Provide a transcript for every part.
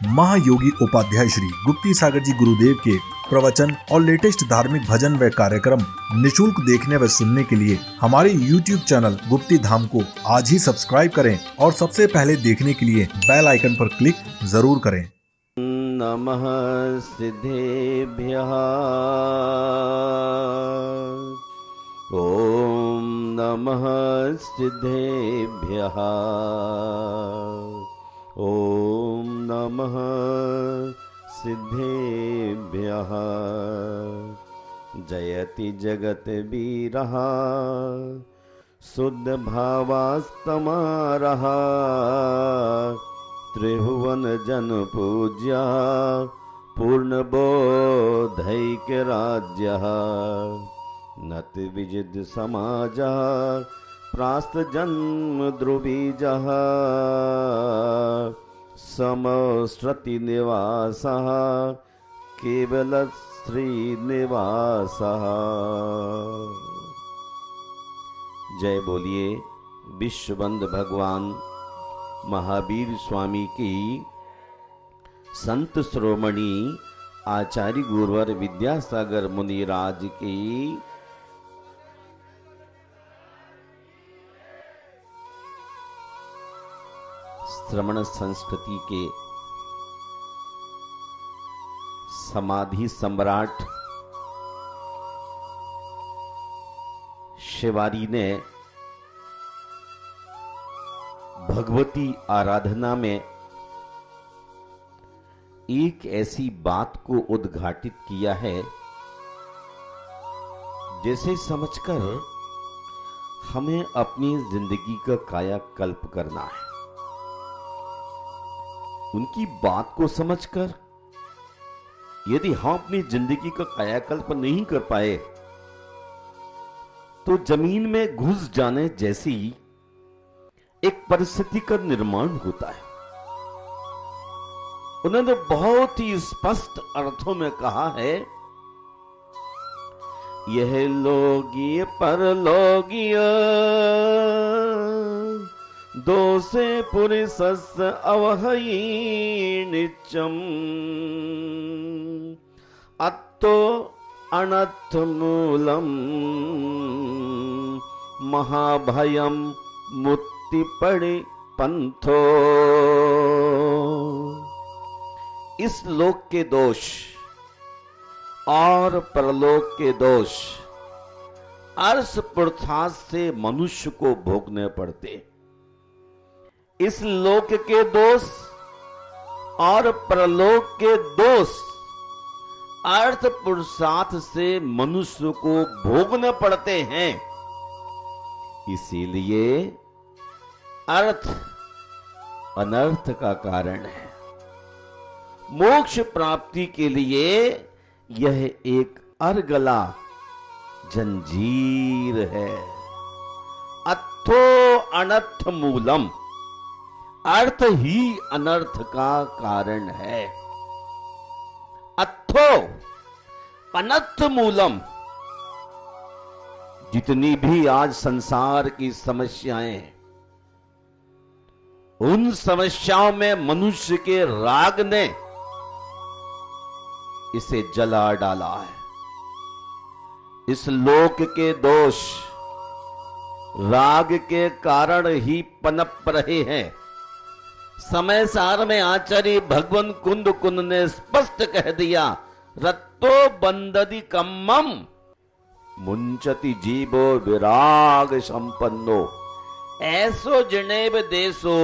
महायोगी उपाध्याय श्री गुप्ती सागर जी गुरुदेव के प्रवचन और लेटेस्ट धार्मिक भजन व कार्यक्रम निशुल्क देखने व सुनने के लिए हमारे YouTube चैनल गुप्ती धाम को आज ही सब्सक्राइब करें और सबसे पहले देखने के लिए बेल आइकन पर क्लिक जरूर करें। नमः सिद्धेभ्यः ओम नमः सिद्धेभ्यः ओम नमः सिद्धेभ्यः जयति जगद्वीरः शुद्ध भावास्तमारः त्रिभुवन जन पूज्या पूर्ण बोधैक्य राज्यः नत विजिद समाजः प्रास्त जन्म ध्रुवीजः समश्रुति निवासः केवल श्रीनिवासः। जय बोलिए विश्वबंद भगवान महावीर स्वामी की संत श्रोमणी आचार्य गुरुवर विद्यासागर मुनिराज की श्रवण संस्कृति के समाधि सम्राट शिवारी ने भगवती आराधना में एक ऐसी बात को उद्घाटित किया है जिसे समझकर हमें अपनी जिंदगी का कायाकल्प करना है। उनकी बात को समझकर यदि हम अपनी जिंदगी का कायाकल्प नहीं कर पाए तो जमीन में घुस जाने जैसी एक परिस्थिति का निर्माण होता है। उन्होंने बहुत ही स्पष्ट अर्थों में कहा है, यह लोगी परलोकीय दोषे पुरुषस्य अवहयि नित्यम् अत्तो अनर्थ मूलम् महाभयम् मुक्ति पड़े पंथो। इस लोक के दोष और परलोक के दोष अर्श पुरुषार्थ से मनुष्य को भोगने पड़ते। इस लोक के दोष और परलोक के दोष अर्थ पुरुषार्थ से मनुष्य को भोगने पड़ते हैं। इसीलिए अर्थ अनर्थ का कारण है। मोक्ष प्राप्ति के लिए यह एक अर्गला जंजीर है। अथो अनर्थ मूलम, अर्थ ही अनर्थ का कारण है। अथो अनर्थ मूलम, जितनी भी आज संसार की समस्याएं हैं उन समस्याओं में मनुष्य के राग ने इसे जला डाला है। इस लोक के दोष राग के कारण ही पनप रहे हैं। समय सार में आचार्य भगवान कुंद कुंद ने स्पष्ट कह दिया, रत्तो बंदति कम्मम मुंचति जीवो विराग संपन्नो ऐसो जनेब देशो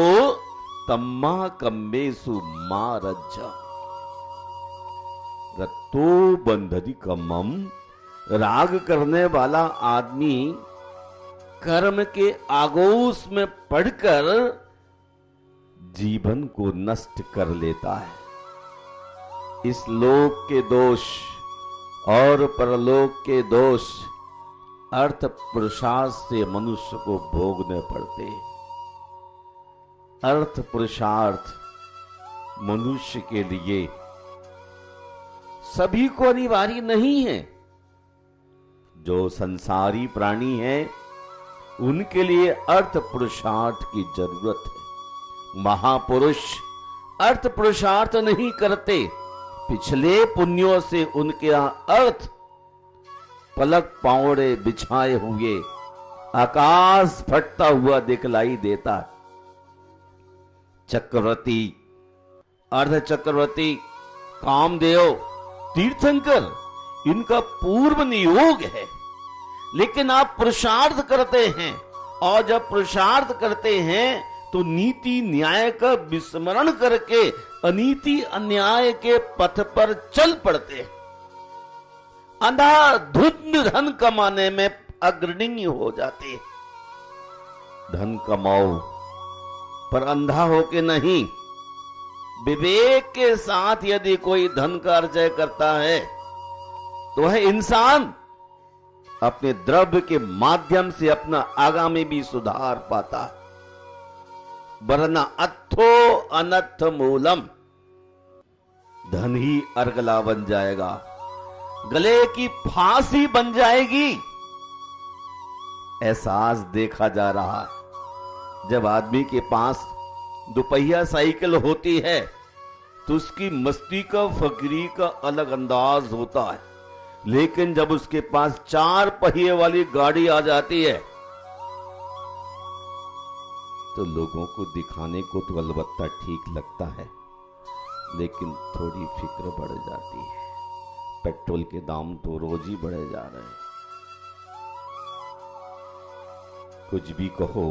तम्मा कम्बेसु मारज्ज। रत्तो बंदति कम्मम, राग करने वाला आदमी कर्म के आगोश में पड़कर जीवन को नष्ट कर लेता है। इस लोक के दोष और परलोक के दोष अर्थ पुरुषार्थ से मनुष्य को भोगने पड़ते। अर्थ पुरुषार्थ मनुष्य के लिए सभी को अनिवार्य नहीं है। जो संसारी प्राणी हैं उनके लिए अर्थ पुरुषार्थ की जरूरत है। महापुरुष अर्थ पुरुषार्थ नहीं करते, पिछले पुण्यों से उनके अर्थ पलक पावड़े बिछाए हुए आकाश फटता हुआ दिखलाई देता। चक्रवर्ती, अर्ध चक्रवर्ती, कामदेव, तीर्थंकर, इनका पूर्व नियोग है, लेकिन आप पुरुषार्थ करते हैं, और जब पुरुषार्थ करते हैं तो नीति न्याय का विस्मरण करके अनीति अन्याय के पथ पर चल पड़ते हैं। अंधाधुंध धन कमाने में अग्रणी हो जाते हैं। धन कमाओ पर अंधा होके नहीं, विवेक के साथ यदि कोई धन का अर्जय करता है तो वह इंसान अपने द्रव्य के माध्यम से अपना आगामी भी सुधार पाता है। वरना अथो अनथ मूलम, धन ही अर्गला बन जाएगा, गले की फांसी बन जाएगी। एहसास देखा जा रहा है, जब आदमी के पास दुपहिया साइकिल होती है तो उसकी मस्ती का, फकीरी का अलग अंदाज होता है, लेकिन जब उसके पास 4 पहिए वाली गाड़ी आ जाती है तो लोगों को दिखाने को तो अलबत्ता ठीक लगता है, लेकिन थोड़ी फिक्र बढ़ जाती है। पेट्रोल के दाम तो रोज ही बढ़े जा रहे हैं। कुछ भी कहो,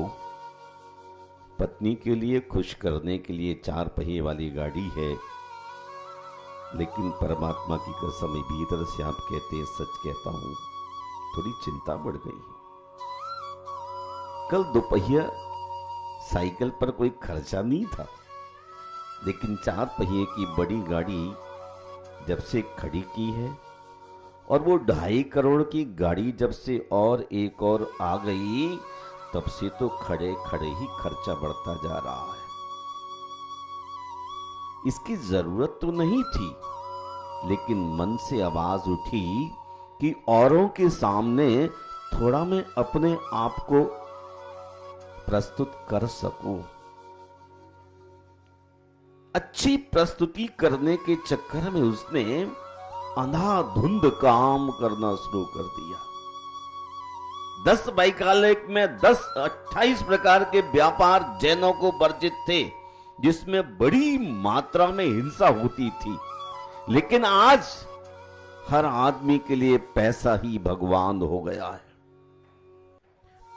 पत्नी के लिए खुश करने के लिए 4 पहिए वाली गाड़ी है, लेकिन परमात्मा की कसम भीतर से आप कहते, सच कहता हूं, थोड़ी चिंता बढ़ गई। कल दोपहिया साइकिल पर कोई खर्चा नहीं था, लेकिन 4 पहिए की बड़ी गाड़ी जब से खड़ी की है, और वो 2.5 करोड़ की गाड़ी जब से और एक और आ गई, तब से तो खड़े खड़े ही खर्चा बढ़ता जा रहा है। इसकी जरूरत तो नहीं थी, लेकिन मन से आवाज उठी कि औरों के सामने थोड़ा मैं अपने आप को प्रस्तुत कर सकूं। अच्छी प्रस्तुति करने के चक्कर में उसने अंधाधुंध काम करना शुरू कर दिया। 10 वैकालिक में 28 प्रकार के व्यापार जैनों को वर्जित थे, जिसमें बड़ी मात्रा में हिंसा होती थी, लेकिन आज हर आदमी के लिए पैसा ही भगवान हो गया है।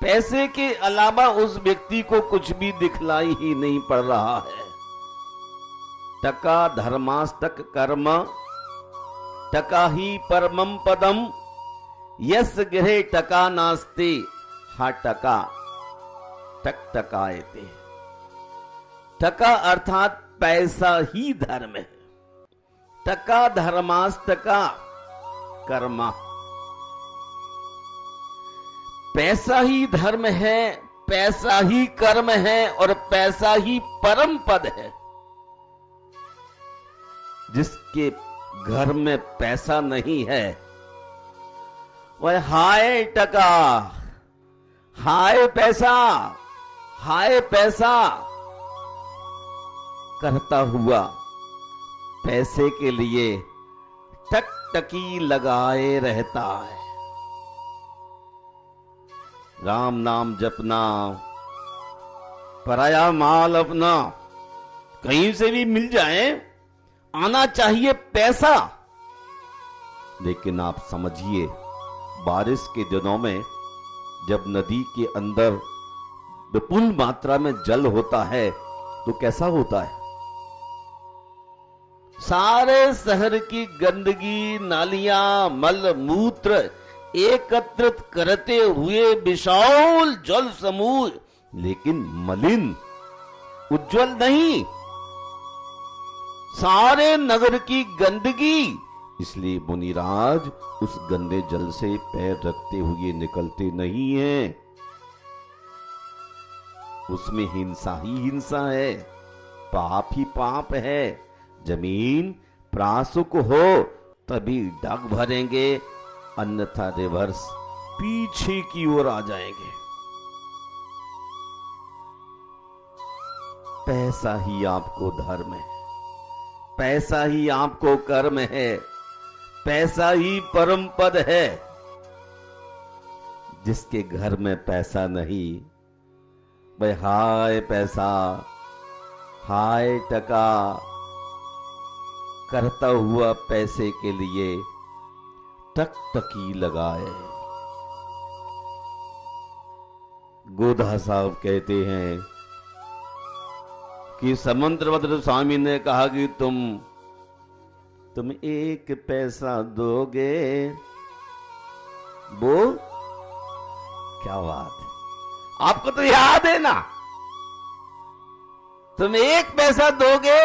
पैसे के अलावा उस व्यक्ति को कुछ भी दिखलाई ही नहीं पड़ रहा है। टका धर्मास्तक कर्म, टका ही परमं पदम, यस गृहे टका नास्ते, हा टका टक टकायते। टका अर्थात पैसा ही धर्म है। टका धर्मास्तका कर्मा, पैसा ही धर्म है, पैसा ही कर्म है, और पैसा ही परम पद है। जिसके घर में पैसा नहीं है वह हाय टका, हाय पैसा, हाय पैसा करता हुआ पैसे के लिए टकटकी लगाए रहता है। राम नाम जपना, पराया माल अपना, कहीं से भी मिल जाए, आना चाहिए पैसा। लेकिन आप समझिए, बारिश के दिनों में जब नदी के अंदर विपुल मात्रा में जल होता है तो कैसा होता है? सारे शहर की गंदगी, नालियां, मल मूत्र एकत्रित करते हुए विशाल जल समूह, लेकिन मलिन, उज्जवल नहीं। सारे नगर की गंदगी, इसलिए मुनिराज उस गंदे जल से पैर रखते हुए निकलते नहीं हैं। उसमें हिंसा ही हिंसा है, पाप ही पाप है। जमीन प्रासुक हो तभी डग भरेंगे, अन्यथा रिवर्स पीछे की ओर आ जाएंगे। पैसा ही आपको धर्म है। पैसा ही आपको कर्म है, पैसा ही परम पद है। जिसके घर में पैसा नहीं, भाई हाय पैसा, हाय टका करता हुआ पैसे के लिए टकटकी लगाए। गोधा साहब कहते हैं कि समुद्रभद्र स्वामी ने कहा कि तुम एक पैसा दोगे। वो क्या बात है, आपको तो याद है ना, तुम एक पैसा दोगे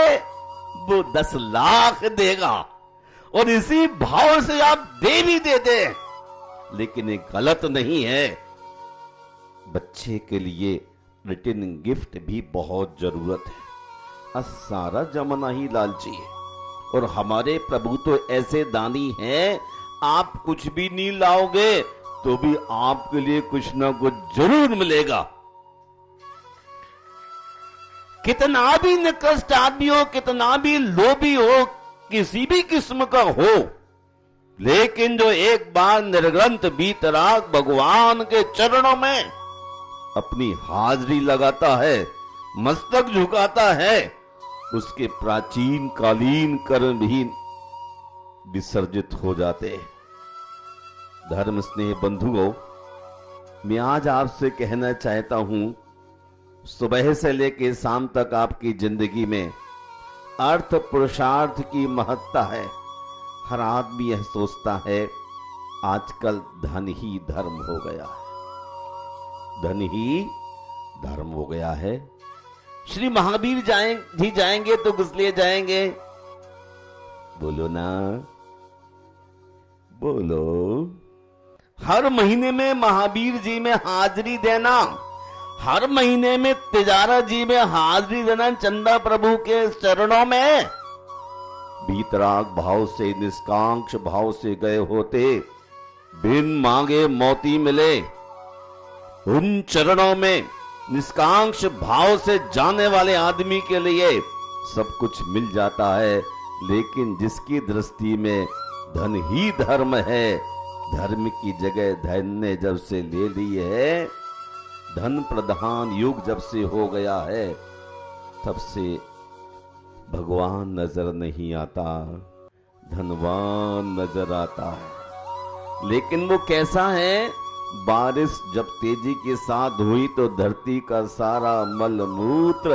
वो 10 लाख देगा, और इसी भाव से आप दे भी देते। लेकिन ये गलत नहीं है। बच्चे के लिए रिटर्न गिफ्ट भी बहुत जरूरत है। सारा जमाना ही लालची है, और हमारे प्रभु तो ऐसे दानी हैं, आप कुछ भी नहीं लाओगे तो भी आपके लिए कुछ ना कुछ जरूर मिलेगा। कितना भी निकृष्ट आदमी हो, कितना भी लोभी हो, किसी भी किस्म का हो, लेकिन जो एक बार निर्ग्रंथ बीतराग भगवान के चरणों में अपनी हाजिरी लगाता है, मस्तक झुकाता है, उसके प्राचीन कालीन कर्म भी विसर्जित हो जाते हैं। धर्म स्नेह बंधुओं, मैं आज आपसे कहना चाहता हूं, सुबह से लेकर शाम तक आपकी जिंदगी में अर्थ पुरुषार्थ की महत्ता है। हर आदमी यह सोचता है आजकल धन ही धर्म हो गया है, धन ही धर्म हो गया है। श्री महावीर जी जाएंगे तो किस लिए जाएंगे? बोलो ना, बोलो। हर महीने में महावीर जी में हाजिरी देना, हर महीने में तिजारा जी में हाजिरी देना, चंदा प्रभु के चरणों में भीतराग भाव से, निष्कांक्ष भाव से गए होते, बिन मांगे मोती मिले। उन चरणों में निष्कांक्ष भाव से जाने वाले आदमी के लिए सब कुछ मिल जाता है। लेकिन जिसकी दृष्टि में धन ही धर्म है, धर्म की जगह धन ने जब से ले ली है, धन प्रधान युग जब से हो गया है, तब से भगवान नजर नहीं आता, धनवान नजर आता है। लेकिन वो कैसा है? बारिश जब तेजी के साथ हुई तो धरती का सारा मल मूत्र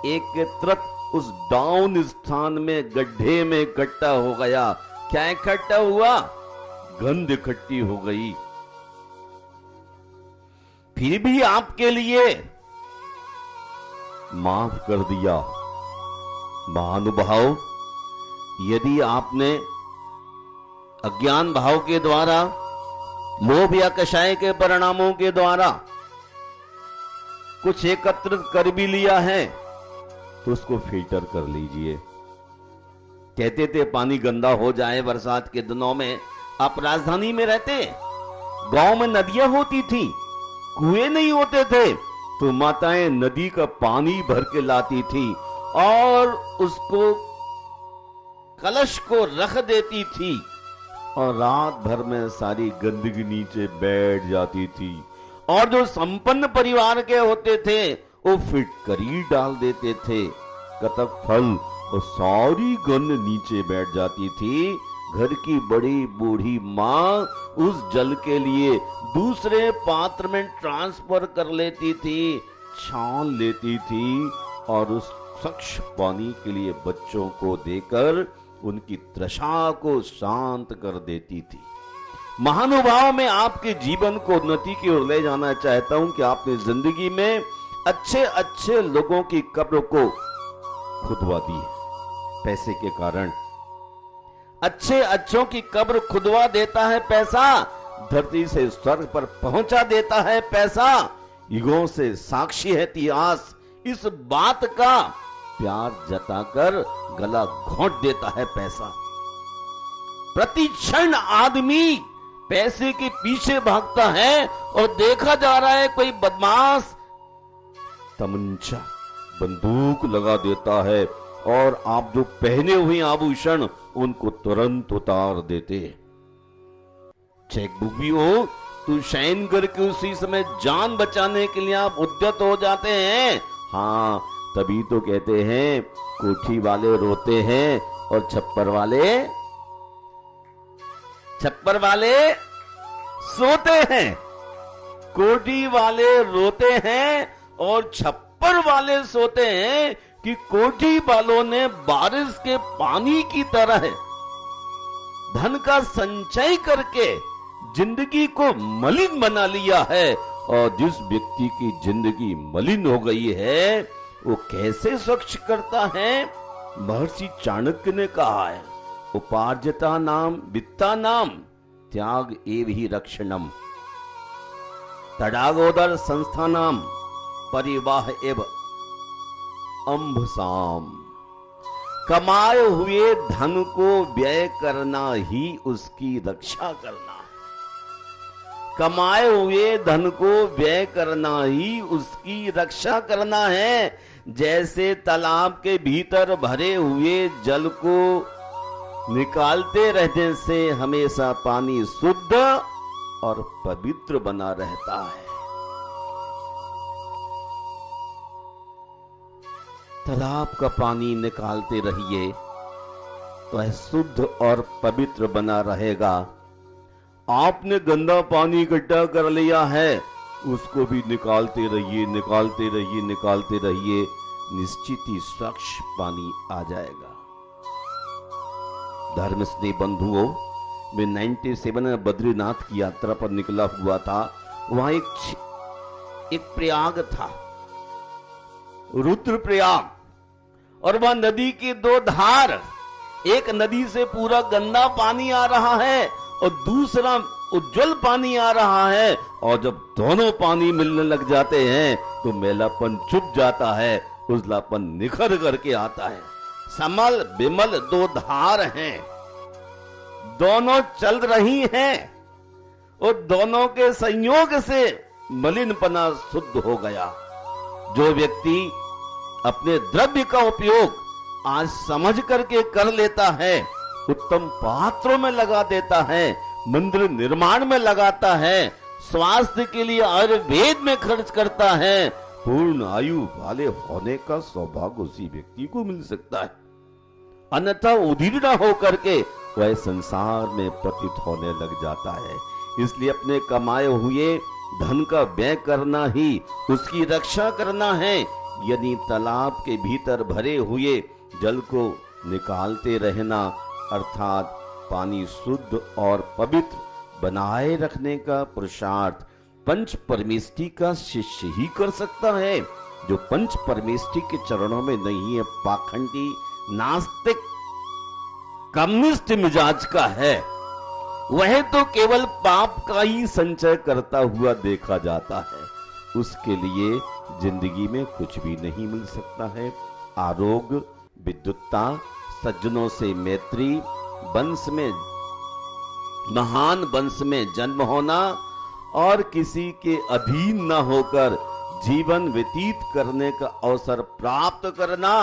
एकत्रित उस डाउन स्थान में, गड्ढे में इकट्ठा हो गया। क्या इकट्ठा हुआ? गंध इकट्ठी हो गई। फिर भी आपके लिए माफ कर दिया। महानुभाव, यदि आपने अज्ञान भाव के द्वारा, लोभ या कषाय के परिणामों के द्वारा कुछ एकत्रित कर भी लिया है तो उसको फिल्टर कर लीजिए। कहते थे पानी गंदा हो जाए बरसात के दिनों में। आप राजधानी में रहते, गांव में नदियां होती थी, कुएं नहीं होते थे, तो माताएं नदी का पानी भर के लाती थी और उसको कलश को रख देती थी, और रात भर में सारी गंदगी नीचे बैठ जाती थी। और जो संपन्न परिवार के होते थे वो फिटकरी डाल देते थे, कतक फल, और सारी गंद नीचे बैठ जाती थी। घर की बड़ी बूढ़ी माँ उस जल के लिए दूसरे पात्र में ट्रांसफर कर लेती थी, छान लेती थी, और उस स्वच्छ पानी के लिए बच्चों को देकर उनकी तृषा को शांत कर देती थी। महानुभाव, में आपके जीवन को उन्नति की ओर ले जाना चाहता हूं कि आपने जिंदगी में अच्छे अच्छे लोगों की कब्र को खुदवा दी है पैसे के कारण। अच्छे अच्छों की कब्र खुदवा देता है पैसा, धरती से स्वर्ग पर पहुंचा देता है पैसा। युगों से साक्षी है इतिहास इस बात का, प्यार जताकर गला घोंट देता है पैसा। प्रति क्षण आदमी पैसे के पीछे भागता है, और देखा जा रहा है कोई बदमाश तमंचा, बंदूक लगा देता है और आप जो पहने हुए आभूषण उनको तुरंत उतार देते। चेकबुक भी हो तो साइन करके उसी समय जान बचाने के लिए आप उद्यत हो जाते हैं। हाँ, तभी तो कहते हैं कोठी वाले रोते हैं और छप्पर वाले सोते हैं। कोठी वाले रोते हैं और छप्पर वाले सोते हैं कि कोठी वालों ने बारिश के पानी की तरह धन का संचय करके जिंदगी को मलिन बना लिया है। और जिस व्यक्ति की जिंदगी मलिन हो गई है वो कैसे स्वच्छ करता है? महर्षि चाणक्य ने कहा है, उपार्जता नाम वित्ता नाम त्याग एव ही रक्षणम, तडागोदर संस्थानाम परिवाह एव अम्भसाम। कमाए हुए धन को व्यय करना ही उसकी रक्षा करना है। कमाए हुए धन को व्यय करना ही उसकी रक्षा करना है। जैसे तालाब के भीतर भरे हुए जल को निकालते रहने से हमेशा पानी शुद्ध और पवित्र बना रहता है। तालाब का पानी निकालते रहिए तो यह शुद्ध और पवित्र बना रहेगा। आपने गंदा पानी इकट्ठा कर लिया है, उसको भी निकालते रहिए, निकालते रहिए, निकालते रहिए, निश्चित ही स्वच्छ पानी आ जाएगा। धर्म स्नेह बंधुओं, मैं 97 में बद्रीनाथ की यात्रा पर निकला हुआ था। वहां एक प्रयाग था, रुद्रप्रयाग, और वह नदी की दो धार, एक नदी से पूरा गंदा पानी आ रहा है और दूसरा उज्जवल पानी आ रहा है। और जब दोनों पानी मिलने लग जाते हैं तो मैलापन चुप जाता है, उजलापन निखर करके आता है। समल विमल दो धार हैं, दोनों चल रही हैं और दोनों के संयोग से मलिनपना शुद्ध हो गया। जो व्यक्ति अपने द्रव्य का उपयोग आज समझ करके कर लेता है, उत्तम पात्रों में लगा देता है, मंदिर निर्माण में लगाता है, स्वास्थ्य के लिए आयुर्वेद में खर्च करता है, पूर्ण आयु वाले होने का सौभाग्य उसी व्यक्ति को मिल सकता है। अन्यथा उदीर्ण होकर के वह संसार में पतित होने लग जाता है। इसलिए अपने कमाए हुए धन का व्यय करना ही उसकी रक्षा करना है। यदि तालाब के भीतर भरे हुए जल को निकालते रहना, अर्थात पानी शुद्ध और पवित्र बनाए रखने का पुरुषार्थ पंच परमेष्टि का शिष्य ही कर सकता है। जो पंच परमेष्टि के चरणों में नहीं है, पाखंडी, नास्तिक, कम्युनिस्ट मिजाज का है, वह तो केवल पाप का ही संचय करता हुआ देखा जाता है। उसके लिए जिंदगी में कुछ भी नहीं मिल सकता है। आरोग्य, विद्युत्ता, सज्जनों से मैत्री, वंश में, महान वंश में जन्म होना और किसी के अधीन न होकर जीवन व्यतीत करने का अवसर प्राप्त करना,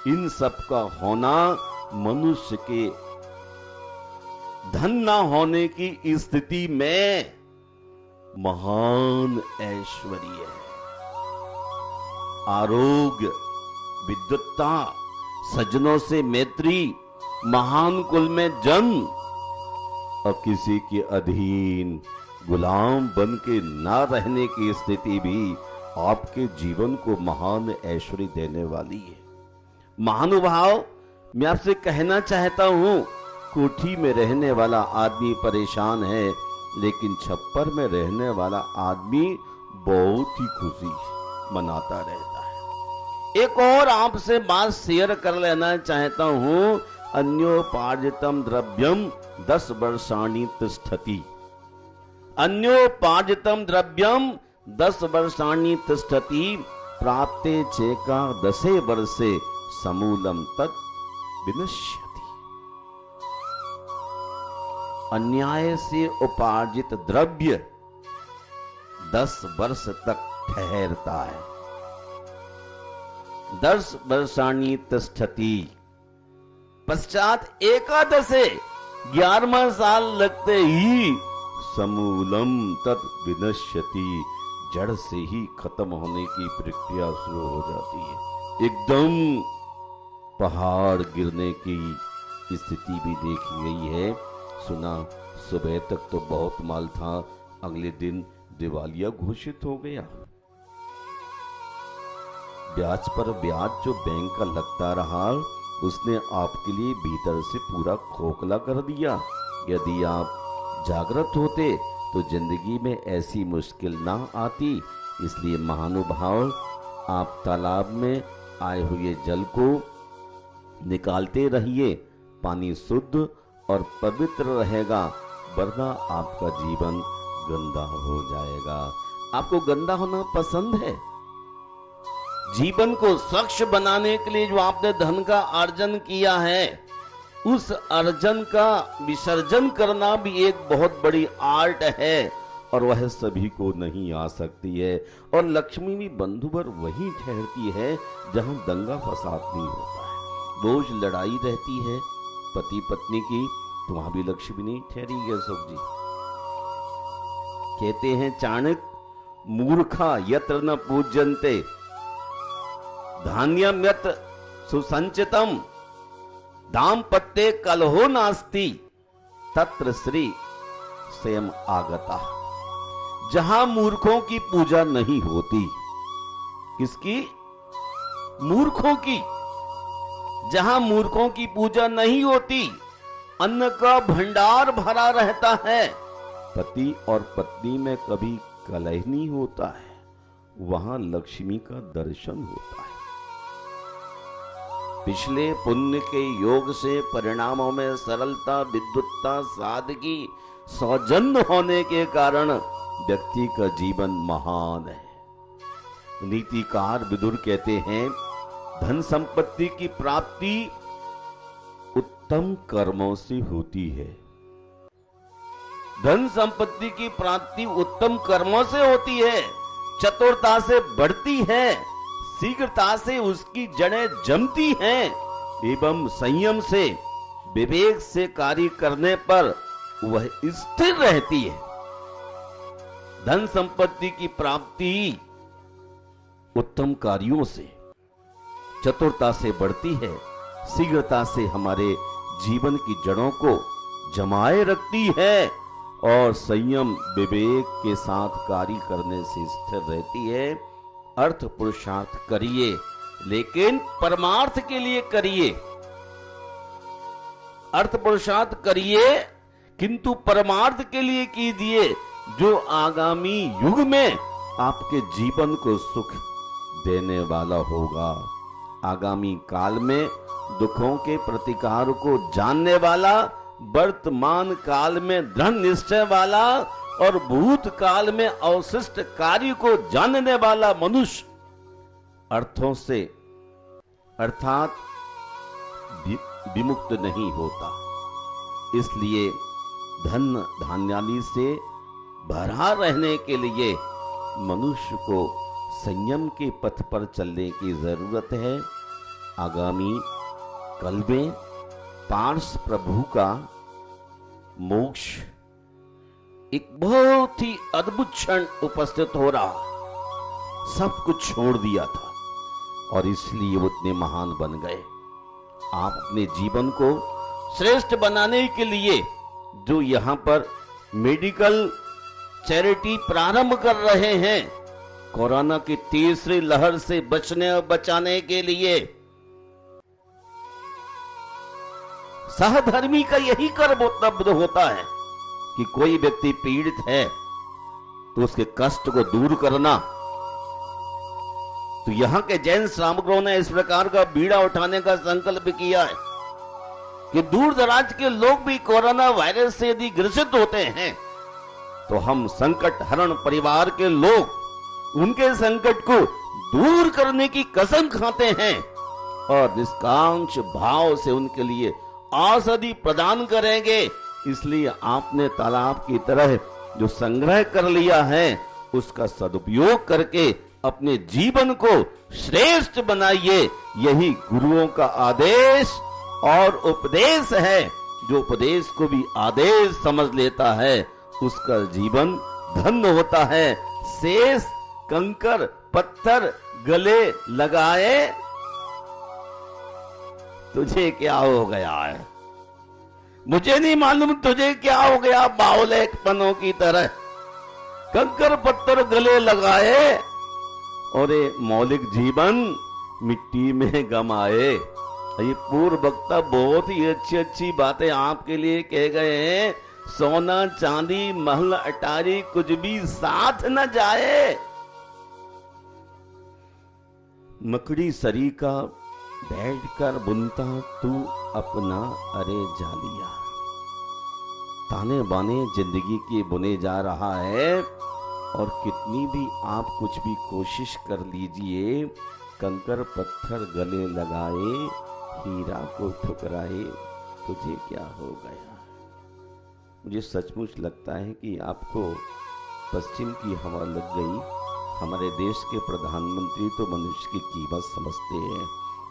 इन सब का होना मनुष्य के धन न होने की स्थिति में महान ऐश्वर्य है। आरोग्य, विद्वत्ता, सज्जनों से मैत्री, महान कुल में जन्म और किसी के अधीन गुलाम बन के ना रहने की स्थिति भी आपके जीवन को महान ऐश्वर्य देने वाली है। महानुभाव, मैं आपसे कहना चाहता हूं, कोठी में रहने वाला आदमी परेशान है, लेकिन छप्पर में रहने वाला आदमी बहुत ही खुशी मनाता रहता है। एक और आपसे बात शेयर कर लेना चाहता हूं। अन्योपार्जितम द्रव्यम 10 वर्षाणि तिष्ठति। अन्योपार्जितम द्रव्यम 10 वर्षाणि तिष्ठति, प्राप्ते चेका 10 वर्षे समूलम तत् विनश्यति। अन्याय से उपार्जित द्रव्य 10 वर्ष तक ठहरता है, 10 वर्षाणि तिष्ठति। पश्चात एकादशे 11वां साल लगते ही समूलम तत् विनश्यति, जड़ से ही खत्म होने की प्रक्रिया शुरू हो जाती है। एकदम पहाड़ गिरने की स्थिति भी देखी गई है। सुना सुबह तक तो बहुत माल था, अगले दिन दिवालिया घोषित हो गया। ब्याज पर ब्याज जो बैंक का लगता रहा, उसने आपके लिए भीतर से पूरा खोखला कर दिया। यदि आप जागृत होते तो जिंदगी में ऐसी मुश्किल ना आती। इसलिए महानुभाव, आप तालाब में आए हुए जल को निकालते रहिए, पानी शुद्ध और पवित्र रहेगा, वरना आपका जीवन गंदा हो जाएगा। आपको गंदा होना पसंद है? जीवन को स्वच्छ बनाने के लिए जो आपने धन का अर्जन किया है, उस अर्जन का विसर्जन करना भी एक बहुत बड़ी आर्ट है, और वह सभी को नहीं आ सकती है। और लक्ष्मी भी बंधुवर वही ठहरती है जहां दंगा फसाद नहीं होता है। रोज लड़ाई रहती है पति पत्नी की, तो वहां भी लक्ष्मी नहीं ठहरी है। सुख जी कहते हैं, चाणक्य, मूर्खा यत्र न पूज्यन्ते धान्यम यत्र सुसंचितम दाम्पत्ये कलहो नास्ति तत्र श्री स्वयं आगता। जहां मूर्खों की पूजा नहीं होती, किसकी? मूर्खों की। जहां मूर्खों की पूजा नहीं होती, अन्न का भंडार भरा रहता है, पति और पत्नी में कभी कलह नहीं होता है, वहां लक्ष्मी का दर्शन होता है। पिछले पुण्य के योग से परिणामों में सरलता, विद्वत्ता, सादगी, सौजन्य होने के कारण व्यक्ति का जीवन महान है। नीतिकार विदुर कहते हैं, धन संपत्ति की प्राप्ति उत्तम कर्मों से होती है। धन संपत्ति की प्राप्ति उत्तम कर्मों से होती है, चतुरता से बढ़ती है, शीघ्रता से उसकी जड़ें जमती हैं, एवं संयम से, विवेक से कार्य करने पर वह स्थिर रहती है। धन संपत्ति की प्राप्ति उत्तम कार्यों से, चतुरता से बढ़ती है, शीघ्रता से हमारे जीवन की जड़ों को जमाए रखती है, और संयम विवेक के साथ कार्य करने से स्थिर रहती है। अर्थ पुरुषार्थ करिए, लेकिन परमार्थ के लिए करिए। अर्थ पुरुषार्थ करिए, किंतु परमार्थ के लिए कीजिए, जो आगामी युग में आपके जीवन को सुख देने वाला होगा। आगामी काल में दुखों के प्रतिकार को जानने वाला, वर्तमान काल में दृढ़ निश्चय वाला, और भूतकाल में अवशिष्ट कार्य को जानने वाला मनुष्य अर्थों से अर्थात विमुक्त नहीं होता। इसलिए धन धान्यादि से भरा रहने के लिए मनुष्य को संयम के पथ पर चलने की जरूरत है। आगामी कल में पार्श प्रभु का मोक्ष एक बहुत ही अद्भुत क्षण उपस्थित हो रहा। सब कुछ छोड़ दिया था और इसलिए वो इतने महान बन गए। आप अपने जीवन को श्रेष्ठ बनाने के लिए जो यहां पर मेडिकल चैरिटी प्रारंभ कर रहे हैं, कोरोना की तीसरी लहर से बचने और बचाने के लिए, सहधर्मी का यही कर्तव्य होता है कि कोई व्यक्ति पीड़ित है तो उसके कष्ट को दूर करना। तो यहां के जैन श्रावकों ने इस प्रकार का बीड़ा उठाने का संकल्प किया है कि दूर दराज के लोग भी कोरोना वायरस से यदि ग्रसित होते हैं तो हम संकट हरण परिवार के लोग उनके संकट को दूर करने की कसम खाते हैं और निष्कांक्ष भाव से उनके लिए औषधि प्रदान करेंगे। इसलिए आपने तालाब की तरह जो संग्रह कर लिया है उसका सदुपयोग करके अपने जीवन को श्रेष्ठ बनाइए। यही गुरुओं का आदेश और उपदेश है। जो उपदेश को भी आदेश समझ लेता है उसका जीवन धन्य होता है। शेष कंकर पत्थर गले लगाए, तुझे क्या हो गया है? मुझे नहीं मालूम तुझे क्या हो गया। बावले पनों की तरह कंकर पत्थर गले लगाए और ये मौलिक जीवन मिट्टी में गमाए। ये पूर्व वक्ता बहुत ही अच्छी अच्छी बातें आपके लिए कह गए हैं। सोना चांदी महल अटारी कुछ भी साथ न जाए। मकड़ी सरी का बैठकर बुनता तू अपना अरे जालिया। ताने बाने जिंदगी के बुने जा रहा है और कितनी भी आप कुछ भी कोशिश कर लीजिए, कंकर पत्थर गले लगाए, हीरा को ठुकराए, तुझे क्या हो गया? मुझे सचमुच लगता है कि आपको पश्चिम की हवा लग गई। हमारे देश के प्रधानमंत्री तो मनुष्य की कीमत समझते हैं,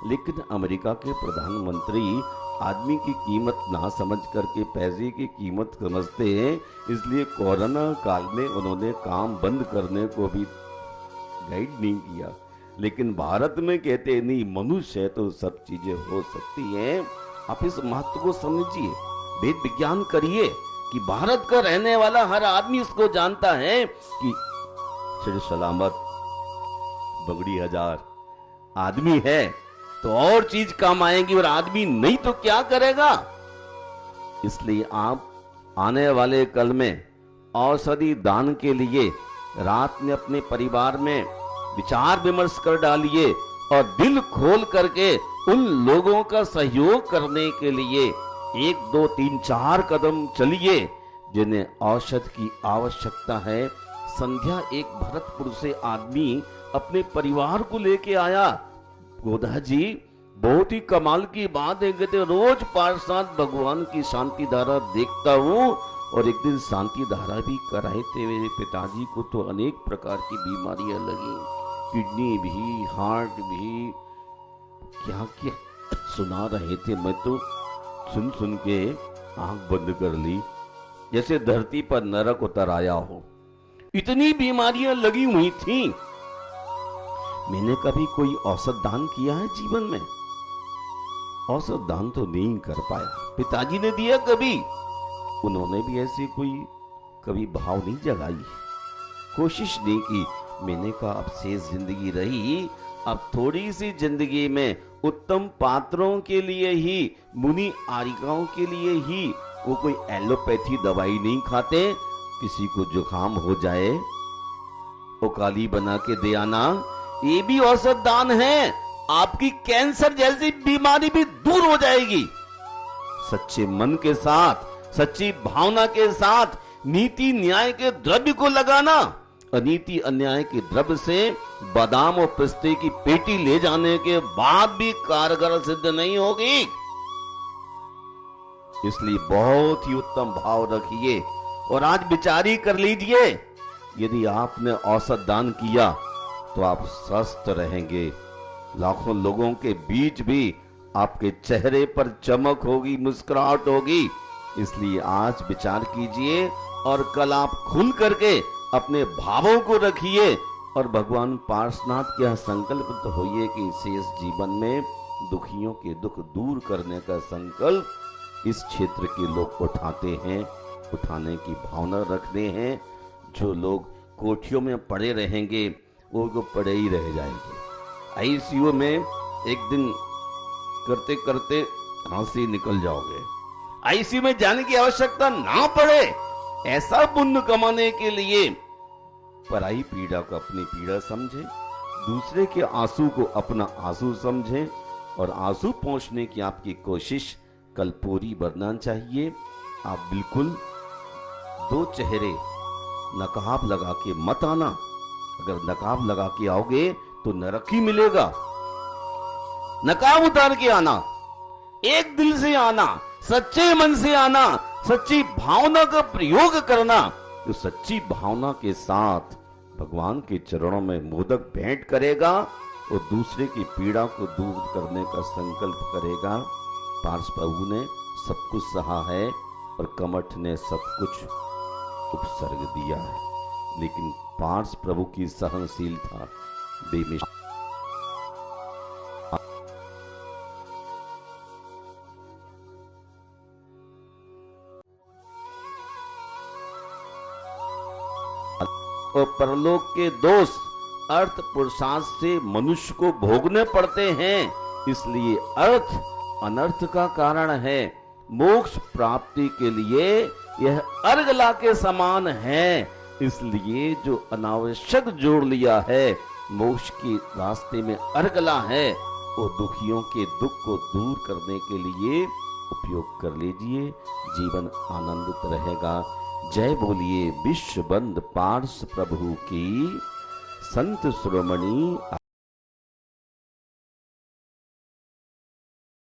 लेकिन अमेरिका के प्रधानमंत्री आदमी की कीमत ना समझ करके पैसे की कीमत समझते हैं। इसलिए कोरोना काल में उन्होंने काम बंद करने को भी गाइड नहीं किया। लेकिन भारत में कहते नहीं, मनुष्य है तो सब चीजें हो सकती हैं। आप इस महत्व को समझिए, वेद विज्ञान करिए कि भारत का रहने वाला हर आदमी इसको जानता है कि श्री सलामत बगड़ी हजार आदमी है तो और चीज काम आएगी, और आदमी नहीं तो क्या करेगा। इसलिए आप आने वाले कल में औषधि दान के लिए रात में अपने परिवार में विचार विमर्श कर डालिए और दिल खोल करके उन लोगों का सहयोग करने के लिए 1 2 3 4 कदम चलिए जिन्हें औषध की आवश्यकता है। संध्या एक भरतपुर से आदमी अपने परिवार को लेके आया। गोधा जी, बहुत ही कमाल की बात है, कहते रोज पार्षद भगवान की शांति धारा देखता हूँ, और एक दिन शांति धारा भी कराए थे। मेरे पिताजी को तो अनेक प्रकार की बीमारियां लगी, किडनी भी, हार्ट भी, क्या क्या सुना रहे थे। मैं तो सुन सुन के आंख बंद कर ली, जैसे धरती पर नरक उतर आया हो। इतनी बीमारियां लगी हुई थी। मैंने कभी कोई औषध दान किया है जीवन में? औषध दान तो नहीं कर पाया। पिताजी ने दिया कभी, उन्होंने भी ऐसी कोई कभी भाव नहीं जगाई, कोशिश नहीं की। मैंने कहा अब शेष जिंदगी रही, अब थोड़ी सी जिंदगी में उत्तम पात्रों के लिए ही, मुनि आरिकाओं के लिए ही, वो कोई एलोपैथी दवाई नहीं खाते। किसी को जुकाम हो जाए वो काली बना के दे आना, ये भी औषध दान है। आपकी कैंसर जैसी बीमारी भी दूर हो जाएगी। सच्चे मन के साथ, सच्ची भावना के साथ नीति न्याय के द्रव्य को लगाना। अनीति अन्याय के द्रव्य से बादाम और पिस्ते की पेटी ले जाने के बाद भी कारगर सिद्ध नहीं होगी। इसलिए बहुत ही उत्तम भाव रखिए और आज विचारी कर लीजिए, यदि आपने औषध दान किया तो आप स्वस्थ रहेंगे। लाखों लोगों के बीच भी आपके चेहरे पर चमक होगी, मुस्कुराहट होगी। इसलिए आज विचार कीजिए और कल आप खुल करके अपने भावों को रखिए और भगवान पार्श्वनाथ के यहाँ संकल्पित होइए कि शेष जीवन में दुखियों के दुख दूर करने का संकल्प इस क्षेत्र के लोग उठाते हैं, उठाने की भावना रखते हैं। जो लोग कोठियों में पड़े रहेंगे वो तो पड़े ही रह जाएंगे। आईसीयू में एक दिन करते करते हंसी निकल जाओगे। आईसीयू में जाने की आवश्यकता ना पड़े, ऐसा पुण्य कमाने के लिए पराई पीड़ा को अपनी पीड़ा समझे, दूसरे के आंसू को अपना आंसू समझे और आंसू पहुंचने की आपकी कोशिश कल पूरी बनना चाहिए। आप बिल्कुल दो चेहरे नकाब लगा के मत आना। अगर नकाब लगा के आओगे तो नरक ही मिलेगा। नकाब उतार के आना, एक दिल से आना, सच्चे मन से आना, सच्ची भावना का प्रयोग करना। तो सच्ची भावना के साथ भगवान के चरणों में मोदक भेंट करेगा और दूसरे की पीड़ा को दूर करने का संकल्प करेगा। पार्स प्रभु ने सब कुछ सहा है और कमठ ने सब कुछ उपसर्ग दिया है, लेकिन पार्स प्रभु की सहनशीलता बेमिसाल। और परलोक के दोष अर्थ पुरुषार्थ से मनुष्य को भोगने पड़ते हैं, इसलिए अर्थ अनर्थ का कारण है। मोक्ष प्राप्ति के लिए यह अर्गला के समान है, इसलिए जो अनावश्यक जोड़ लिया है मोक्ष के रास्ते में अर्गला है, वो दुखियों के दुख को दूर करने के लिए उपयोग कर लीजिए, जीवन आनंदित रहेगा। जय बोलिए विश्व बंद पार्स प्रभु की। संत शिरोमणि